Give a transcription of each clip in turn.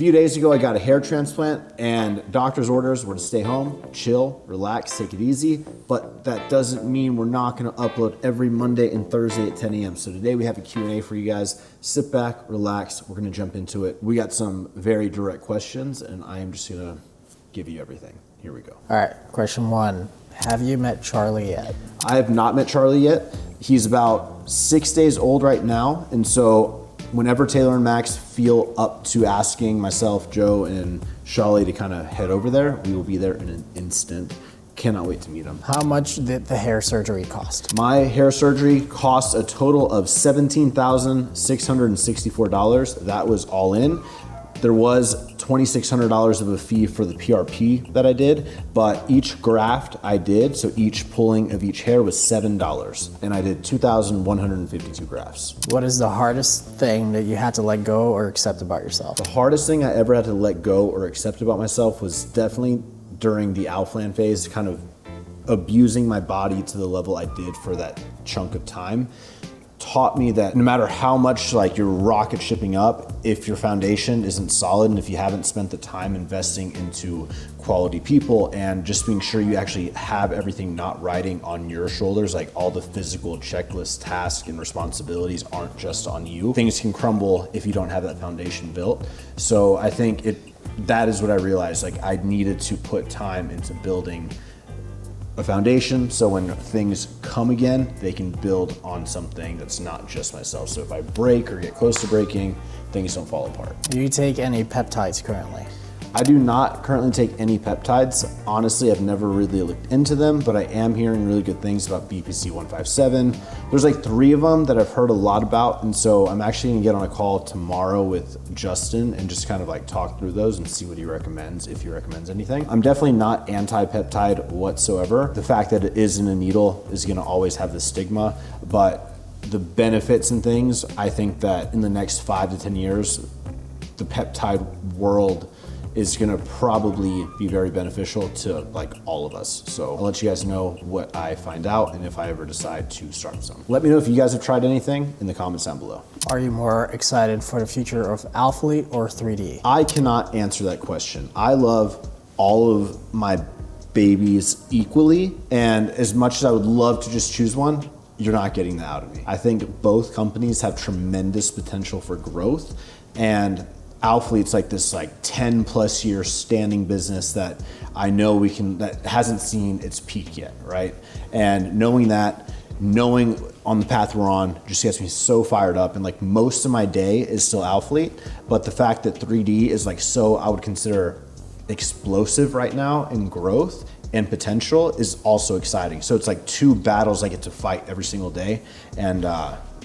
few days ago, I got a hair transplant, and doctor's orders were to stay home, chill, relax, take it easy. But that doesn't mean we're not going to upload every Monday and Thursday at 10 a.m. So today we have a Q&A for you guys. Sit back, relax. We're going to jump into it. We got some very direct questions, and I am just going to give you everything. Here we go. All right, question 1. Have you met Charlie yet? I have not met Charlie yet. He's about 6 days old right now, and so whenever Taylor and Max feel up to asking myself, Joe, and Charlie to kind of head over there, we will be there in an instant. Cannot wait to meet him. How much did the hair surgery cost? My hair surgery cost a total of $17,664. That was all in. There was $2,600 of a fee for the PRP that I did, but each graft I did, so each pulling of each hair was $7, and I did 2,152 grafts. What is the hardest thing that you had to let go or accept about yourself? The hardest thing I ever had to let go or accept about myself was definitely during the Outland phase, kind of abusing my body to the level I did for that chunk of time. Taught me that no matter how much like you're rocket shipping up, if your foundation isn't solid and if you haven't spent the time investing into quality people and just being sure you actually have everything not riding on your shoulders, like all the physical checklist tasks and responsibilities aren't just on you. Things can crumble if you don't have that foundation built. So I think that is what I realized, like I needed to put time into building a foundation, so when things come again, they can build on something that's not just myself. So if I break or get close to breaking, things don't fall apart. Do you take any peptides currently? I do not currently take any peptides. Honestly, I've never really looked into them, but I am hearing really good things about BPC 157. There's like 3 of them that I've heard a lot about, and so I'm actually gonna get on a call tomorrow with Justin and just kind of like talk through those and see what he recommends, if he recommends anything. I'm definitely not anti-peptide whatsoever. The fact that it is in a needle is gonna always have the stigma, but the benefits and things, I think that in the next 5 to 10 years, the peptide world is gonna probably be very beneficial to like all of us. So I'll let you guys know what I find out and if I ever decide to start some. Let me know if you guys have tried anything in the comments down below. Are you more excited for the future of Alphalete or 3D? I cannot answer that question. I love all of my babies equally, and as much as I would love to just choose one, you're not getting that out of me. I think both companies have tremendous potential for growth, and Alphalete's like this 10 plus year standing business that I know that hasn't seen its peak yet, right? And knowing on the path we're on just gets me so fired up, and like most of my day is still Alphalete, but the fact that 3D is like so, I would consider explosive right now in growth and potential is also exciting. So it's like 2 battles I get to fight every single day, and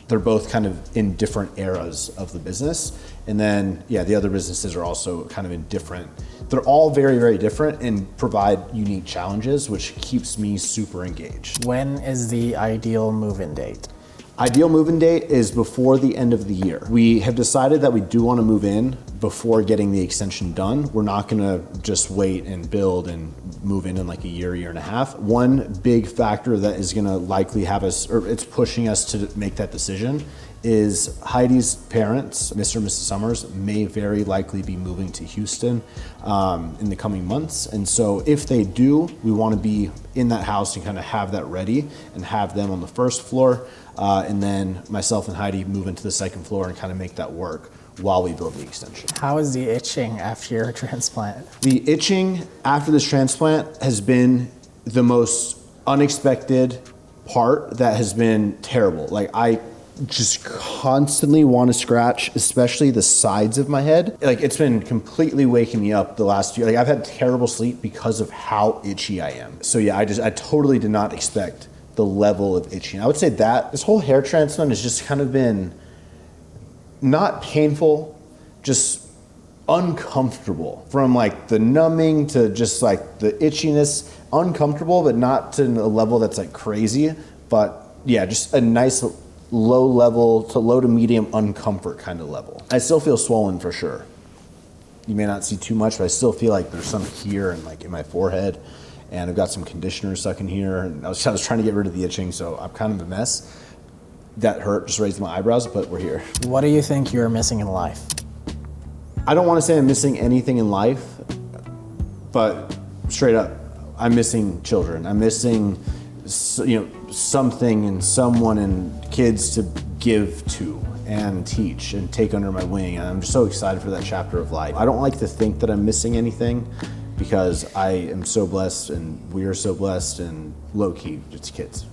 they're both kind of in different eras of the business. And then, yeah, the other businesses are also kind of in different, they're all very, very different and provide unique challenges, which keeps me super engaged. When is the ideal move-in date? Ideal move-in date is before the end of the year. We have decided that we do want to move in before getting the extension done. We're not gonna just wait and build and move in like a year and a half. One big factor that is gonna likely have us, or it's pushing us to make that decision, is Heidi's parents, Mr. and Mrs. Summers, may very likely be moving to Houston in the coming months. And so if they do, we wanna be in that house and kind of have that ready and have them on the first floor. And then myself and Heidi move into the second floor and kind of make that work while we build the extension. How is the itching after your transplant? The itching after this transplant has been the most unexpected part that has been terrible. Like I just constantly want to scratch, especially the sides of my head. Like it's been completely waking me up the last year. Like I've had terrible sleep because of how itchy I am. So yeah, I totally did not expect the level of itching. I would say that this whole hair transplant has just kind of been not painful, just uncomfortable. From like the numbing to just like the itchiness, uncomfortable, but not to a level that's like crazy. But yeah, just a nice low level to low to medium uncomfort kind of level. I still feel swollen for sure. You may not see too much, but I still feel like there's some here and like in my forehead. And I've got some conditioner stuck in here. And I was trying to get rid of the itching, so I'm kind of a mess. That hurt, just raised my eyebrows, but we're here. What do you think you're missing in life? I don't want to say I'm missing anything in life, but straight up, I'm missing children. I'm missing, something and someone and kids to give to and teach and take under my wing. And I'm just so excited for that chapter of life. I don't like to think that I'm missing anything because I am so blessed and we are so blessed, and low key, it's kids,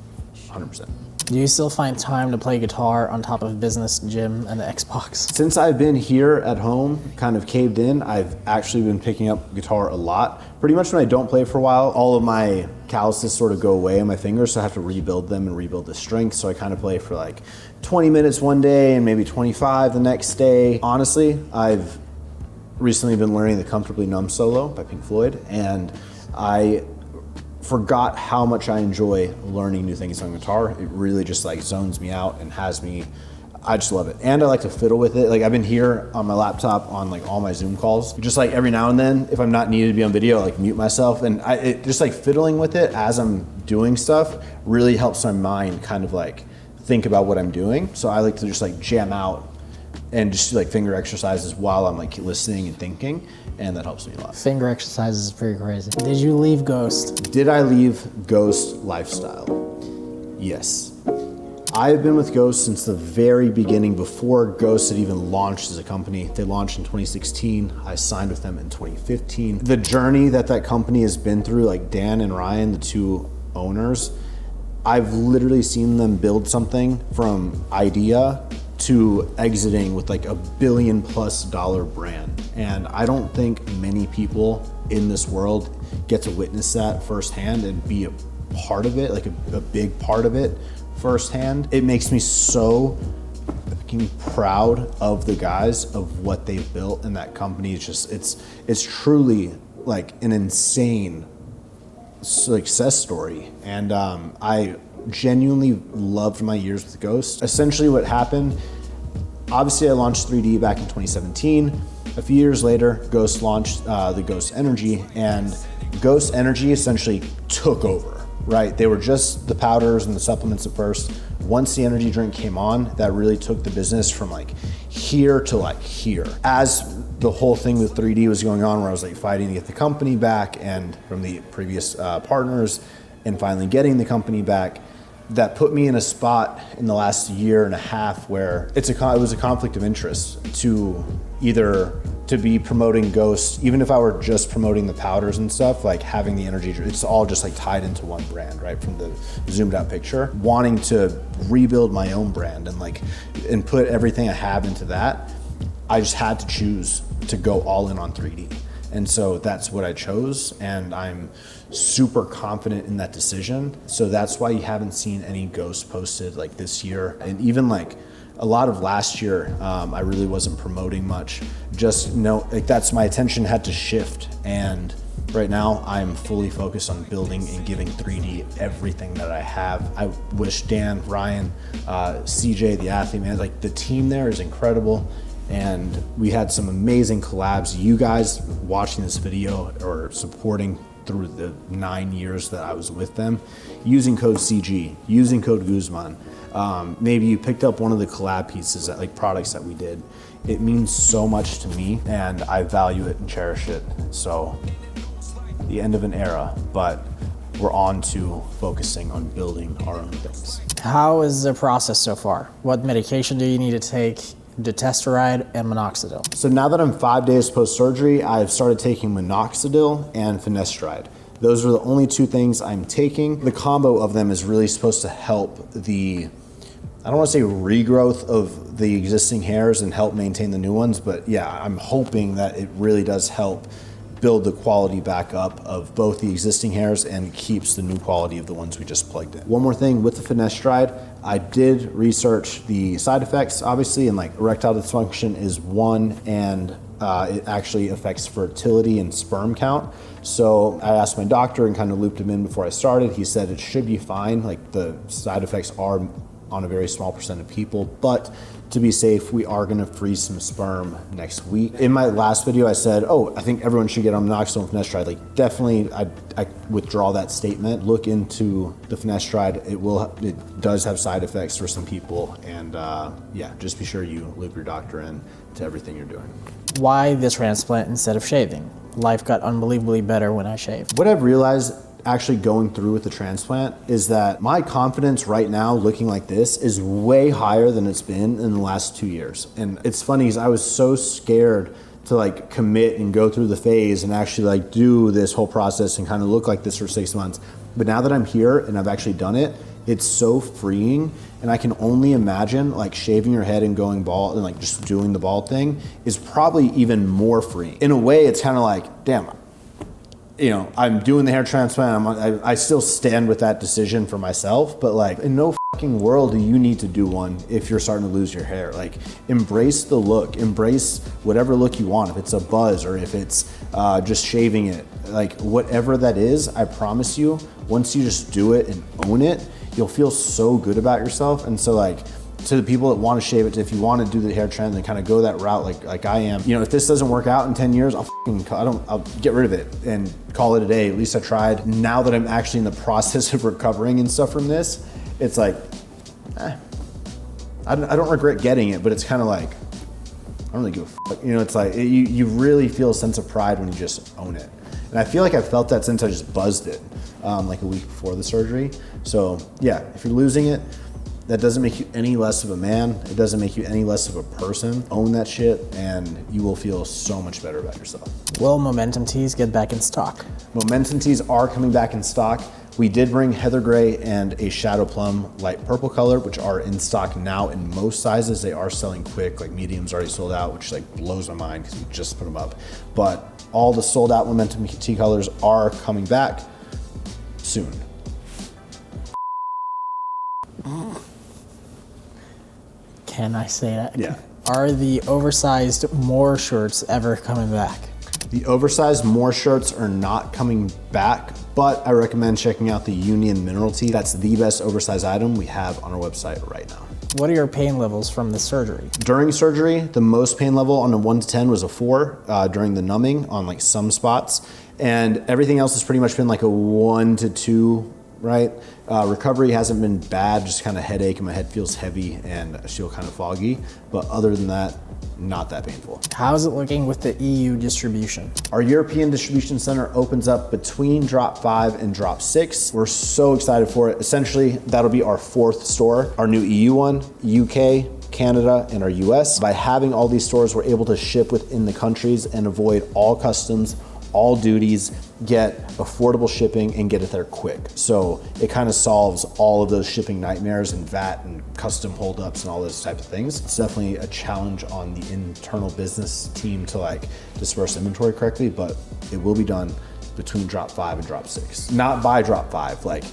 100%. Do you still find time to play guitar on top of business, gym, and the Xbox? Since I've been here at home, kind of caved in, I've actually been picking up guitar a lot. Pretty much when I don't play for a while, all of my calluses sort of go away in my fingers, so I have to rebuild them and rebuild the strength. So I kind of play for like 20 minutes one day and maybe 25 the next day. Honestly, I've recently been learning the Comfortably Numb solo by Pink Floyd, and I forgot how much I enjoy learning new things on guitar. It really just like zones me out and has me, I just love it. And I like to fiddle with it. Like I've been here on my laptop on like all my Zoom calls. Just like every now and then, if I'm not needed to be on video, I like mute myself, and it just like fiddling with it as I'm doing stuff really helps my mind kind of like think about what I'm doing. So I like to just like jam out and just do like finger exercises while I'm like listening and thinking, and that helps me a lot. Finger exercises is pretty crazy. Did you leave Ghost? Did I leave Ghost lifestyle? Yes. I've been with Ghost since the very beginning, before Ghost had even launched as a company. They launched in 2016. I signed with them in 2015. The journey that company has been through, like Dan and Ryan, the two owners, I've literally seen them build something from idea to exiting with like $1 billion+ brand. And I don't think many people in this world get to witness that firsthand and be a part of it, like a big part of it firsthand. It makes me so fucking proud of the guys, of what they've built, and that company is just, it's truly like an insane success story. And I genuinely loved my years with Ghost. Essentially what happened, obviously I launched 3D back in 2017. A few years later, Ghost launched the Ghost Energy, and Ghost Energy essentially took over, right? They were just the powders and the supplements at first. Once the energy drink came on, that really took the business from like here to like here. As the whole thing with 3D was going on, where I was like fighting to get the company back and from the previous partners, and finally getting the company back, that put me in a spot in the last year and a half where it was a conflict of interest to either to be promoting Ghost, even if I were just promoting the powders and stuff, like having the energy, it's all just like tied into one brand, right? From the zoomed out picture, wanting to rebuild my own brand and put everything I have into that, I just had to choose to go all in on 3D. And so that's what I chose, and I'm super confident in that decision. So that's why you haven't seen any Ghost posted like this year. And even like a lot of last year, I really wasn't promoting much. Just that's my attention had to shift. And right now I'm fully focused on building and giving 3D everything that I have. I wish Dan, Ryan, CJ, the athlete, man, like the team there is incredible. And we had some amazing collabs. You guys watching this video or supporting through the 9 years that I was with them, using code CG, using code Guzman. Maybe you picked up one of the collab pieces, that, like products that we did. It means so much to me, and I value it and cherish it. So the end of an era, but we're on to focusing on building our own things. How is the process so far? What medication do you need to take? Dutasteride and minoxidil. So now that I'm 5 days post-surgery, I've started taking minoxidil and finasteride. Those are the only two things I'm taking. The combo of them is really supposed to help the, I don't want to say regrowth of the existing hairs and help maintain the new ones, but yeah, I'm hoping that it really does help build the quality back up of both the existing hairs and keeps the new quality of the ones we just plugged in. One more thing with the finasteride, I did research the side effects, obviously, and like erectile dysfunction is one, and it actually affects fertility and sperm count. So I asked my doctor and kind of looped him in before I started. He said it should be fine. Like the side effects are on a very small percent of people, but to be safe, we are gonna freeze some sperm next week. In my last video, I said, oh, I think everyone should get on minoxidil and finasteride. Like, definitely, I withdraw that statement. Look into the finasteride. It does have side effects for some people, and yeah, just be sure you loop your doctor in to everything you're doing. Why the transplant instead of shaving? Life got unbelievably better when I shaved. What I've realized actually going through with the transplant is that my confidence right now looking like this is way higher than it's been in the last 2 years. And it's funny because I was so scared to like commit and go through the phase and actually like do this whole process and kind of look like this for 6 months. But now that I'm here and I've actually done it, it's so freeing. And I can only imagine like shaving your head and going bald and like just doing the bald thing is probably even more freeing. In a way, it's kind of like, damn, you know, I'm doing the hair transplant. I still stand with that decision for myself, but like in no fucking world do you need to do one if you're starting to lose your hair. Like, embrace the look, embrace whatever look you want. If it's a buzz or if it's just shaving it, like whatever that is, I promise you, once you just do it and own it, you'll feel so good about yourself. And so like, to the people that want to shave it, if you want to do the hair trend and kind of go that route like I am, you know, if this doesn't work out in 10 years, I'll get rid of it and call it a day. At least I tried. Now that I'm actually in the process of recovering and stuff from this, it's like, I don't regret getting it, but it's kind of like, I don't really give a fuck. You know, it's like, you really feel a sense of pride when you just own it. And I feel like I felt that since I just buzzed it like a week before the surgery. So yeah, if you're losing it, that doesn't make you any less of a man. It doesn't make you any less of a person. Own that shit and you will feel so much better about yourself. Will Momentum tees get back in stock? Momentum tees are coming back in stock. We did bring heather gray and a shadow plum light purple color, which are in stock now in most sizes. They are selling quick, like medium's already sold out, which like blows my mind because we just put them up. But all the sold out Momentum tee colors are coming back soon. Can I say that? Yeah. Are the oversized More shirts ever coming back? The oversized More shirts are not coming back, but I recommend checking out the Union Mineral Tee. That's the best oversized item we have on our website right now. What are your pain levels from the surgery? During surgery, the most pain level on a 1 to 10 was a 4 during the numbing on like some spots. And everything else has pretty much been like a 1 to 2, right? Recovery hasn't been bad, just kind of headache and my head feels heavy and I feel kind of foggy. But other than that, not that painful. How's it looking with the EU distribution? Our European distribution center opens up between drop 5 and drop 6. We're so excited for it. Essentially, that'll be our 4th store, our new EU one, UK, Canada, and our US. By having all these stores, we're able to ship within the countries and avoid all customs, all duties, get affordable shipping, and get it there quick. So it kind of solves all of those shipping nightmares and VAT and custom holdups and all those types of things. It's definitely a challenge on the internal business team to like disperse inventory correctly, but it will be done between drop 5 and drop 6. Not by drop 5, like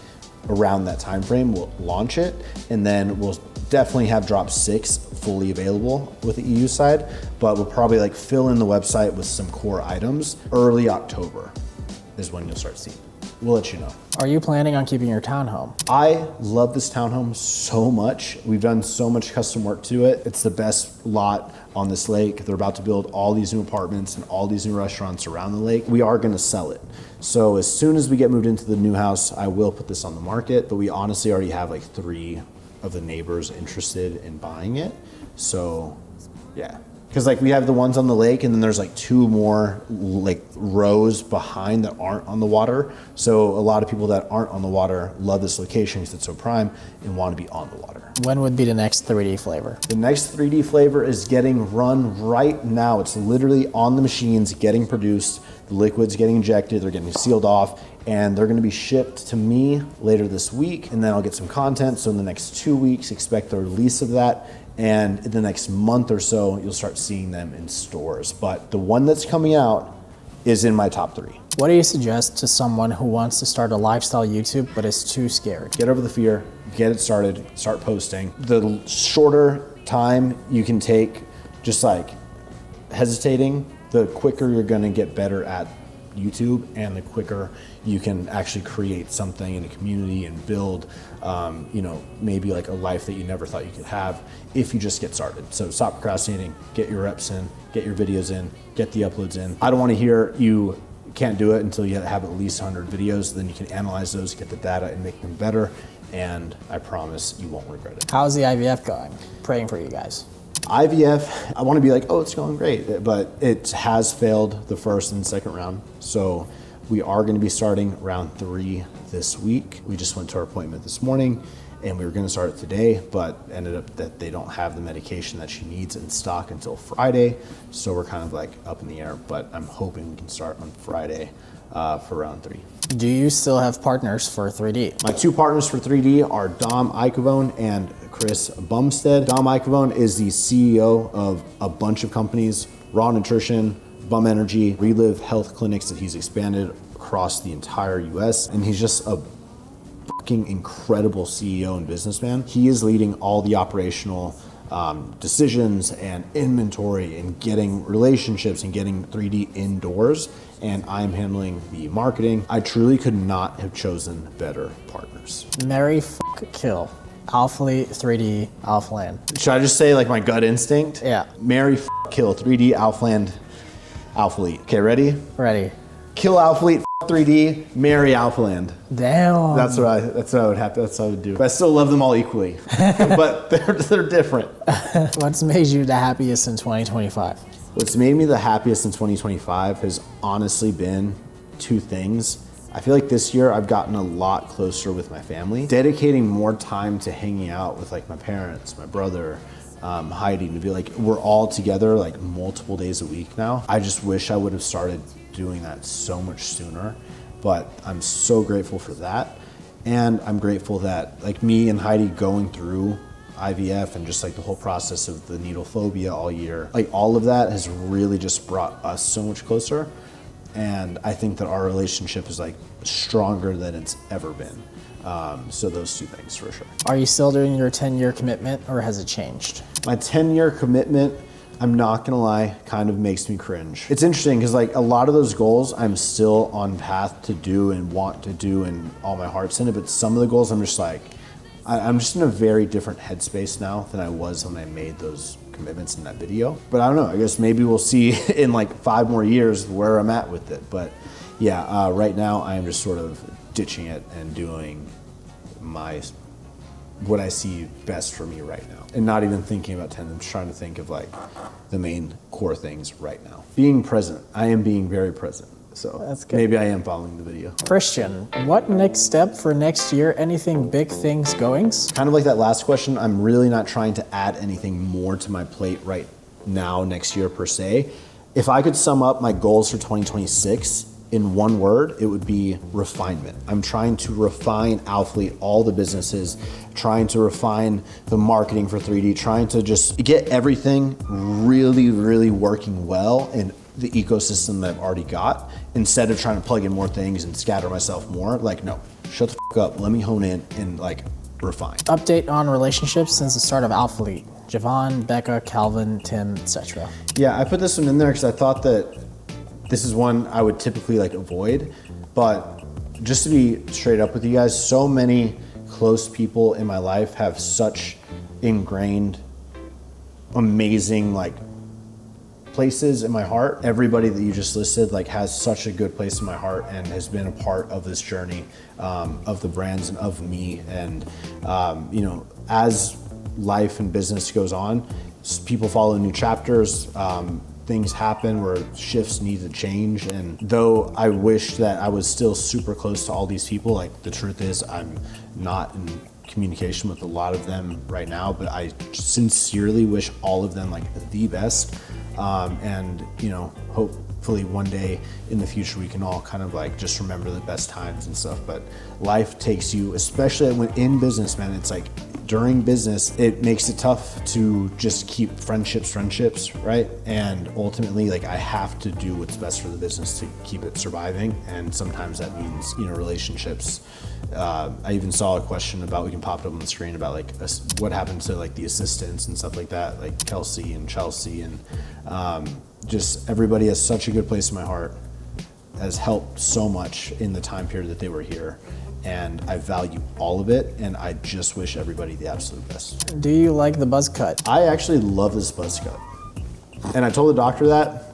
around that time frame, we'll launch it, and then we'll definitely have drop 6 fully available with the EU side, but we'll probably like fill in the website with some core items. Early October is when you'll start seeing. We'll let you know. Are you planning on keeping your townhome? I love this townhome so much. We've done so much custom work to it. It's the best lot on this lake. They're about to build all these new apartments and all these new restaurants around the lake. We are gonna sell it. So as soon as we get moved into the new house, I will put this on the market, but we honestly already have like 3 of the neighbors interested in buying it. So yeah, because like we have the ones on the lake and then there's like 2 more like rows behind that aren't on the water. So a lot of people that aren't on the water love this location because it's so prime and want to be on the water. When would be the next 3D flavor? The next 3D flavor is getting run right now. It's literally on the machines getting produced. The liquid's getting injected, they're getting sealed off, and they're gonna be shipped to me later this week, and then I'll get some content. So in the next 2 weeks, expect the release of that. And in the next month or so, you'll start seeing them in stores. But the one that's coming out is in my top 3. What do you suggest to someone who wants to start a lifestyle YouTube but is too scared? Get over the fear, get it started, start posting. The shorter time you can take just like hesitating, the quicker you're gonna get better at YouTube, and the quicker you can actually create something in a community and build, maybe like a life that you never thought you could have if you just get started. So stop procrastinating, get your reps in, get your videos in, get the uploads in. I don't want to hear you can't do it until you have at least 100 videos. Then you can analyze those, get the data, and make them better. And I promise you won't regret it. How's the IVF going? Praying for you guys. IVF, I want to be like, oh, it's going great, but it has failed the first and second round. So we are going to be starting round 3 this week. We just went to our appointment this morning and we were going to start it today, but ended up that they don't have the medication that she needs in stock until Friday. So we're kind of like up in the air, but I'm hoping we can start on Friday for round 3. Do you still have partners for 3D? My 2 partners for 3D are Dom Icavone and Chris Bumstead. Dom Icavone is the CEO of a bunch of companies, Raw Nutrition, Bum Energy, Relive Health Clinics that he's expanded across the entire US. And he's just a fucking incredible CEO and businessman. He is leading all the operational decisions and inventory and getting relationships and getting 3D indoors. And I'm handling the marketing. I truly could not have chosen better partners. Marry, kill. Alphalete, 3D, Alphaland. Should I just say like my gut instinct? Yeah. Marry, kill, 3D, Alphaland, Alphalete. Okay, ready? Ready. Kill Alphalete, 3D, marry Alphaland. Damn. That's what I would have to, that's what I would do. But I still love them all equally, but they're different. What's made you the happiest in 2025? What's made me the happiest in 2025 has honestly been 2 things. I feel like this year I've gotten a lot closer with my family, dedicating more time to hanging out with like my parents, my brother, Heidi, to be like, we're all together like multiple days a week now. I just wish I would have started doing that so much sooner, but I'm so grateful for that. And I'm grateful that like me and Heidi going through IVF and just like the whole process of the needle phobia all year, like all of that has really just brought us so much closer. And I think that our relationship is like stronger than it's ever been. So those 2 things for sure. Are you still doing your 10-year commitment or has it changed? My 10-year commitment, I'm not gonna lie, kind of makes me cringe. It's interesting because like a lot of those goals I'm still on path to do and want to do and all my heart's in it, but some of the goals I'm just like, I'm just in a very different headspace now than I was when I made those commitments in that video. But I don't know, I guess maybe we'll see in like 5 more years where I'm at with it. But yeah, right now I am just sort of ditching it and doing what I see best for me right now. And not even thinking about 10, I'm just trying to think of like the main core things right now. Being present, I am being very present. So that's good. Maybe I am following the video. Christian, what next step for next year? Anything big things goings? Kind of like that last question, I'm really not trying to add anything more to my plate right now next year per se. If I could sum up my goals for 2026 in one word, it would be refinement. I'm trying to refine Alphalete, all the businesses, trying to refine the marketing for 3D, trying to just get everything really, really working well in the ecosystem that I've already got, instead of trying to plug in more things and scatter myself more. Like, no, shut the f up, let me hone in and like refine. Update on relationships since the start of Alphalete. Javon, Becca, Calvin, Tim, etc. Yeah, I put this one in there because I thought that this is one I would typically like avoid, but just to be straight up with you guys, so many close people in my life have such ingrained, amazing like places in my heart. Everybody that you just listed like has such a good place in my heart and has been a part of this journey of the brands and of me. And as life and business goes on, people follow new chapters. Things happen where shifts need to change. And though I wish that I was still super close to all these people, like the truth is I'm not in communication with a lot of them right now, but I sincerely wish all of them like the best. And hopefully one day in the future we can all kind of like just remember the best times and stuff. But life takes you, especially when in business, man, it's like during business, it makes it tough to just keep friendships, right? And ultimately, like I have to do what's best for the business to keep it surviving. And sometimes that means, relationships. I even saw a question about, we can pop it up on the screen, about like what happened to like the assistants and stuff like that, like Kelsey and Chelsea, and just everybody has such a good place in my heart. has helped so much in the time period that they were here. And I value all of it, and I just wish everybody the absolute best. Do you like the buzz cut? I actually love this buzz cut. And I told the doctor that,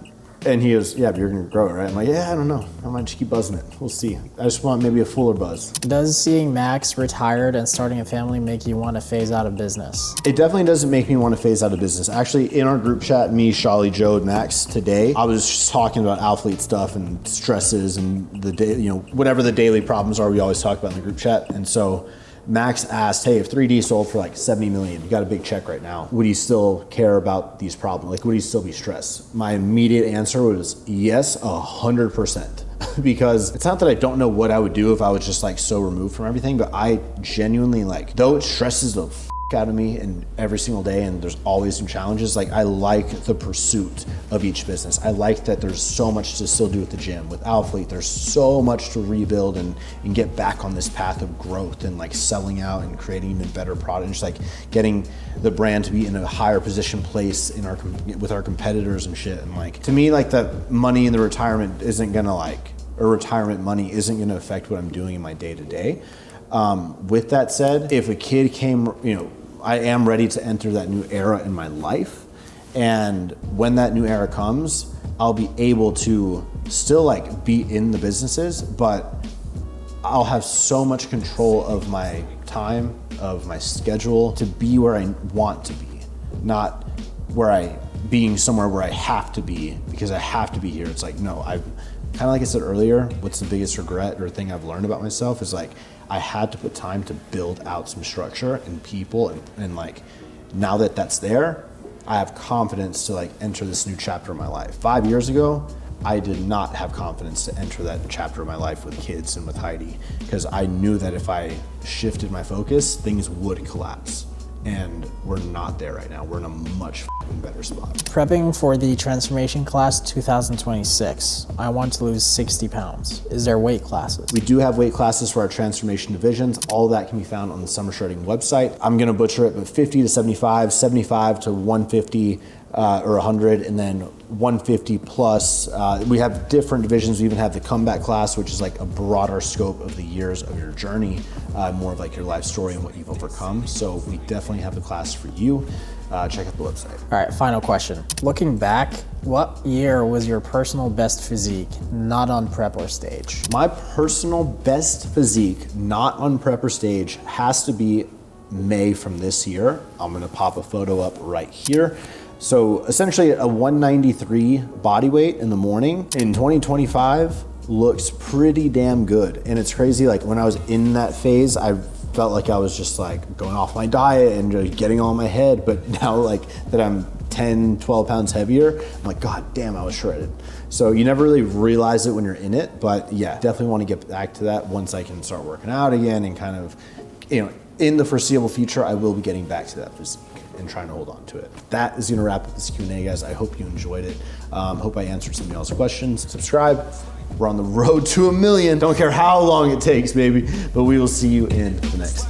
and he goes, yeah, but you're gonna grow it, right? I'm like, yeah, I don't know. I might just keep buzzing it. We'll see. I just want maybe a fuller buzz. Does seeing Max retired and starting a family make you want to phase out of business? It definitely doesn't make me want to phase out of business. Actually, in our group chat, me, Shali, Joe, and Max today, I was just talking about athlete stuff and stresses and the day, you know, whatever the daily problems are, we always talk about in the group chat. And so Max asked, hey, if 3D sold for like 70 million, you got a big check right now, would you still care about these problems? Like, would you still be stressed? My immediate answer was yes, 100%. Because it's not that I don't know what I would do if I was just like so removed from everything, but I genuinely, like, though it stresses the out of me and every single day and there's always some challenges, like I like the pursuit of each business. I like that there's so much to still do at the gym. With Outfleet, there's so much to rebuild and get back on this path of growth and like selling out and creating even better product, and just like getting the brand to be in a higher position place in our with our competitors and shit. And like, to me, like, the money in the retirement isn't gonna like, or retirement money isn't gonna affect what I'm doing in my day to day. With that said, if a kid came, you know, I am ready to enter that new era in my life. And when that new era comes, I'll be able to still like be in the businesses, but I'll have so much control of my time, of my schedule, to be where I want to be, not where being somewhere where I have to be because I have to be here. It's like, no, I've kind of, like I said earlier, what's the biggest regret or thing I've learned about myself is like, I had to put time to build out some structure and people, and like, now that that's there, I have confidence to like enter this new chapter of my life. 5 years ago, I did not have confidence to enter that chapter of my life with kids and with Heidi, because I knew that if I shifted my focus, things would collapse. And we're not there right now. We're in a much better spot. Prepping for the transformation class 2026. I want to lose 60 pounds. Is there weight classes? We do have weight classes for our transformation divisions. All of that can be found on the Summer Shredding website. I'm gonna butcher it, but 50 to 75, 75 to 150, or 100, and then 150 plus. We have different divisions. We even have the comeback class, which is like a broader scope of the years of your journey, more of like your life story and what you've overcome. So we definitely have the class for you. Check out the website. All right, final question. Looking back, what year was your personal best physique, not on prep or stage? My personal best physique, not on prep or stage, has to be May from this year. I'm gonna pop a photo up right here. So essentially a 193 body weight in the morning in 2025 looks pretty damn good. And it's crazy, like when I was in that phase, I felt like I was just like going off my diet and just getting all in my head. But now, like that I'm 10, 12 pounds heavier, I'm like, God damn, I was shredded. So you never really realize it when you're in it, but yeah, definitely want to get back to that once I can start working out again, and kind of, you know, in the foreseeable future, I will be getting back to that physique and trying to hold on to it. That is gonna wrap up this Q&A, guys. I hope you enjoyed it. Hope I answered some of y'all's questions. Subscribe. We're on the road to 1 million. Don't care how long it takes, baby. But we will see you in the next